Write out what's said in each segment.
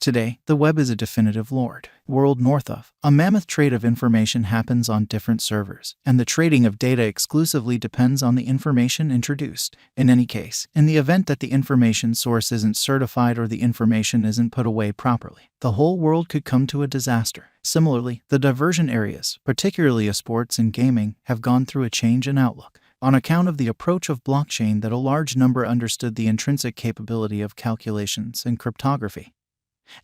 Today, the web is a definitive world north of. A mammoth trade of information happens on different servers, and the trading of data exclusively depends on the information introduced. In any case, in the event that the information source isn't certified or the information isn't put away properly, the whole world could come to a disaster. Similarly, the diversion areas, particularly sports and gaming, have gone through a change in outlook on account of the approach of blockchain that a large number understood the intrinsic capability of calculations and cryptography,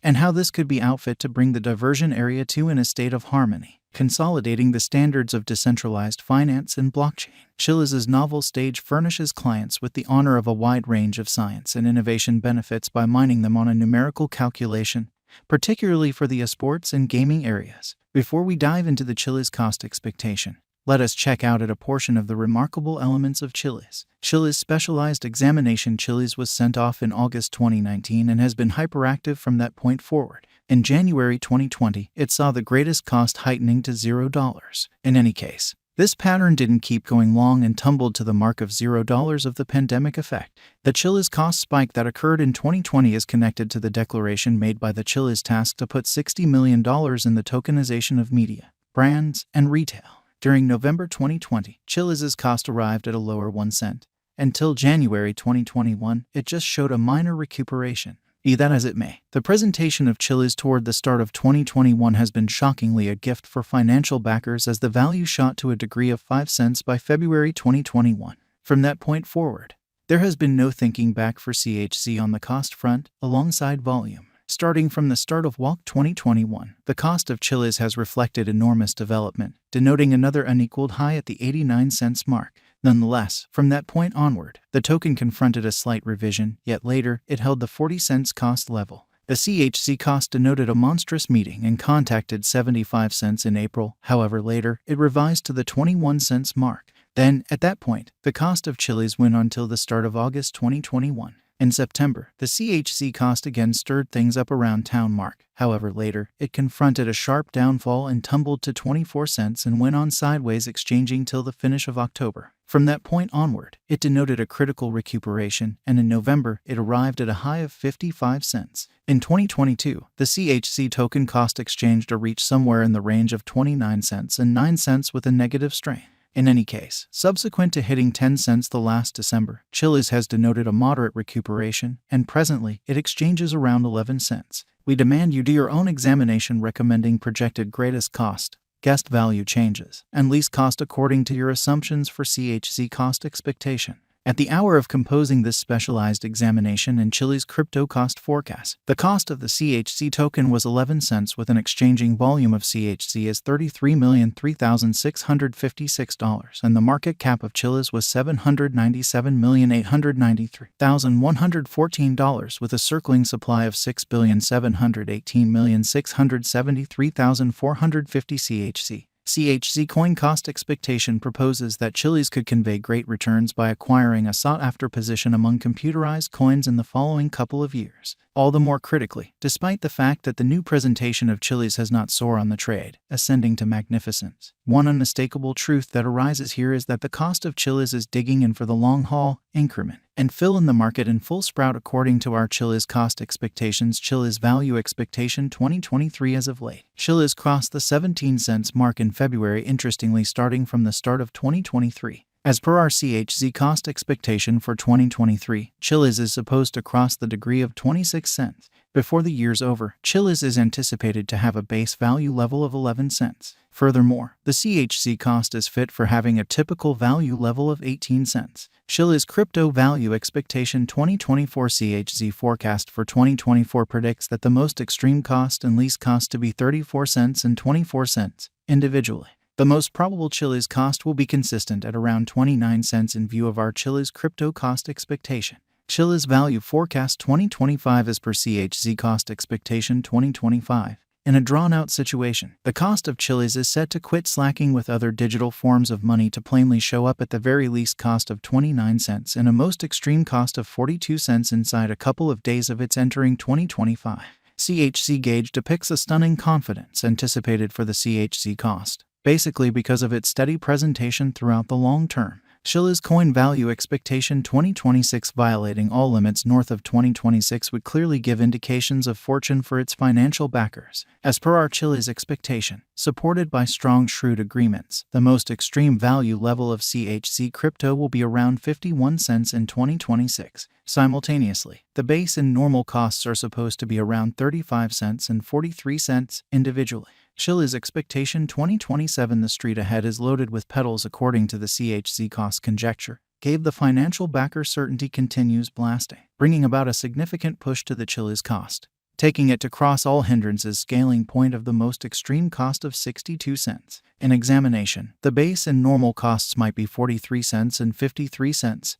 and how this could be outfit to bring the diversion area to in a state of harmony, consolidating the standards of decentralized finance and blockchain. Chiliz's novel stage furnishes clients with the honor of a wide range of science and innovation benefits by mining them on a numerical calculation, particularly for the sports and gaming areas. Before we dive into the Chiliz cost expectation, let us check out a portion of the remarkable elements of Chiliz. Chiliz specialized examination. Chiliz was sent off in August 2019 and has been hyperactive from that point forward. In January 2020, it saw the greatest cost heightening to $0. In any case, this pattern didn't keep going long and tumbled to the mark of $0 of the pandemic effect. The Chiliz cost spike that occurred in 2020 is connected to the declaration made by the Chiliz task to put $60 million in the tokenization of media, brands, and retail. During November 2020, Chiliz's cost arrived at a lower 1 cent. Until January 2021, it just showed a minor recuperation. Be that as it may, the presentation of Chiliz toward the start of 2021 has been shockingly a gift for financial backers as the value shot to a degree of 5 cents by February 2021. From that point forward, there has been no thinking back for CHZ on the cost front, alongside volume. Starting from the start of WALC 2021, the cost of Chiliz has reflected enormous development, denoting another unequaled high at the 89 cents mark. Nonetheless, from that point onward, the token confronted a slight revision, yet later, it held the 40 cents cost level. The CHZ cost denoted a monstrous meeting and contacted 75 cents in April. However, later, it revised to the 21 cents mark. Then, at that point, the cost of Chiliz went on till the start of August 2021. In September, the CHZ cost again stirred things up around town mark. However, later, it confronted a sharp downfall and tumbled to 24 cents and went on sideways, exchanging till the finish of October. From that point onward, it denoted a critical recuperation, and in November, it arrived at a high of 55 cents. In 2022, the CHZ token cost exchanged reached somewhere in the range of 29 cents and 9 cents with a negative strain. In any case, subsequent to hitting 10 cents the last December, Chiliz has denoted a moderate recuperation, and presently, it exchanges around 11 cents. We demand you do your own examination recommending projected greatest cost, guest value changes, and least cost according to your assumptions for CHZ cost expectation. At the hour of composing this specialized examination and Chiliz crypto cost forecast, the cost of the CHZ token was 11 cents with an exchanging volume of CHZ as $33,003,656 and the market cap of Chiliz was $797,893,114 with a circling supply of 6,718,673,450 CHZ. CHZ coin cost expectation proposes that Chiliz could convey great returns by acquiring a sought-after position among computerized coins in the following couple of years. All the more critically, despite the fact that the new presentation of Chiliz has not soared on the trade, ascending to magnificence. One unmistakable truth that arises here is that the cost of Chiliz is digging in for the long haul, increment, and fill in the market in full sprout according to our Chiliz cost expectations. Chiliz value expectation 2023 as of late. Chiliz crossed the 17 cents mark in February, interestingly starting from the start of 2023. As per our CHZ cost expectation for 2023, Chiliz is supposed to cross the degree of 26 cents. Before the year's over, Chiliz is anticipated to have a base value level of 11 cents. Furthermore, the CHZ cost is fit for having a typical value level of 18 cents. Chiliz crypto value expectation 2024 CHZ forecast for 2024 predicts that the most extreme cost and least cost to be 34 cents and 24 cents, individually. The most probable Chiliz cost will be consistent at around 29 cents in view of our Chiliz crypto cost expectation. Chiliz value forecast 2025 as per CHZ cost expectation 2025. In a drawn-out situation, the cost of Chiliz is set to quit slacking with other digital forms of money to plainly show up at the very least cost of 29 cents and a most extreme cost of 42 cents inside a couple of days of its entering 2025. CHZ gauge depicts a stunning confidence anticipated for the CHZ cost, basically because of its steady presentation throughout the long term. Chiliz coin value expectation 2026. Violating all limits north of 2026 would clearly give indications of fortune for its financial backers. As per our Chiliz expectation, supported by strong shrewd agreements, the most extreme value level of CHZ crypto will be around 51 cents in 2026. Simultaneously, the base and normal costs are supposed to be around 35 cents and 43 cents individually. Chiliz expectation 2027. The street ahead is loaded with pedals according to the CHZ cost conjecture. Gave the financial backer certainty continues blasting, bringing about a significant push to the Chiliz cost, taking it to cross all hindrances scaling point of the most extreme cost of 62 cents. In examination, the base and normal costs might be 43 cents and 53 cents.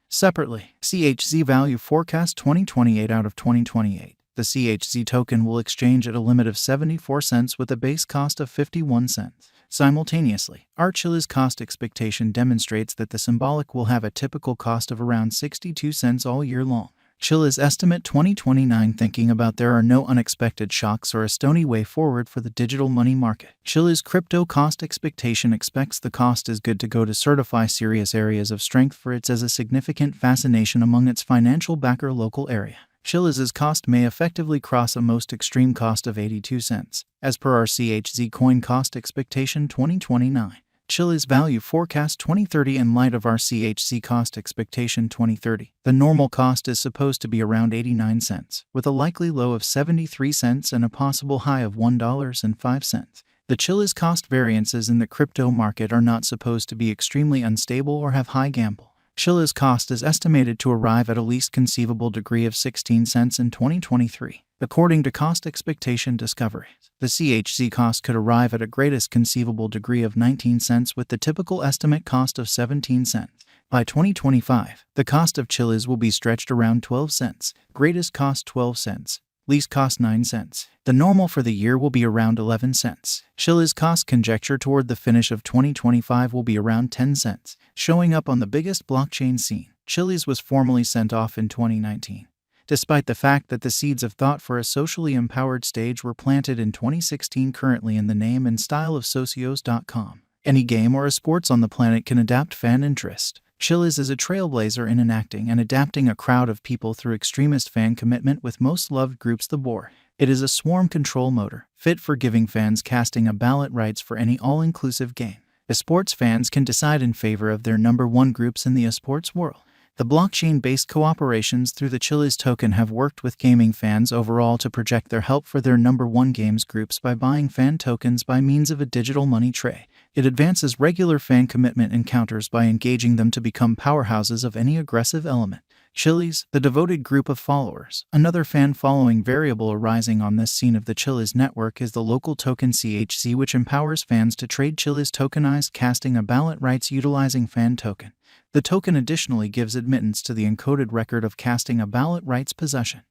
Separately, CHZ value forecast 2028 out of 2028. The CHZ token will exchange at a limit of 74 cents with a base cost of 51 cents. Simultaneously, our Chiliz cost expectation demonstrates that the symbolic will have a typical cost of around 62 cents all year long. Chiliz estimate 2029. Thinking about there are no unexpected shocks or a stony way forward for the digital money market. Chiliz crypto cost expectation expects the cost is good to go to certify serious areas of strength for its as a significant fascination among its financial backer local area. Chiliz's cost may effectively cross a most extreme cost of 82 cents, as per our CHZ coin cost expectation 2029. Chiliz value forecast 2030 in light of our CHZ cost expectation 2030. The normal cost is supposed to be around 89 cents, with a likely low of 73 cents and a possible high of $1.05. The Chiliz cost variances in the crypto market are not supposed to be extremely unstable or have high gamble. Chiliz cost is estimated to arrive at a least conceivable degree of 16 cents in 2023. According to cost expectation discoveries, the CHZ cost could arrive at a greatest conceivable degree of 19 cents with the typical estimate cost of 17 cents. By 2025, the cost of Chiliz will be stretched around 12 cents, greatest cost 12 cents, least cost 9 cents. The normal for the year will be around 11 cents. Chiliz cost conjecture toward the finish of 2025 will be around 10 cents. Showing up on the biggest blockchain scene, Chiliz was formally sent off in 2019. Despite the fact that the seeds of thought for a socially empowered stage were planted in 2016 currently in the name and style of socios.com. Any game or a sports on the planet can adapt fan interest. Chiliz is a trailblazer in enacting and adapting a crowd of people through extremist fan commitment with most loved groups the board. It is a swarm control motor, fit for giving fans casting a ballot rights for any all-inclusive game. Esports fans can decide in favor of their number one groups in the esports world. The blockchain-based cooperations through the Chiliz token have worked with gaming fans overall to project their help for their number one games groups by buying fan tokens by means of a digital money tray. It advances regular fan commitment encounters by engaging them to become powerhouses of any aggressive element. Chiliz, the devoted group of followers. Another fan-following variable arising on this scene of the Chiliz network is the local token CHZ, which empowers fans to trade Chiliz tokenized casting a ballot rights utilizing fan token. The token additionally gives admittance to the encoded record of casting a ballot rights possession.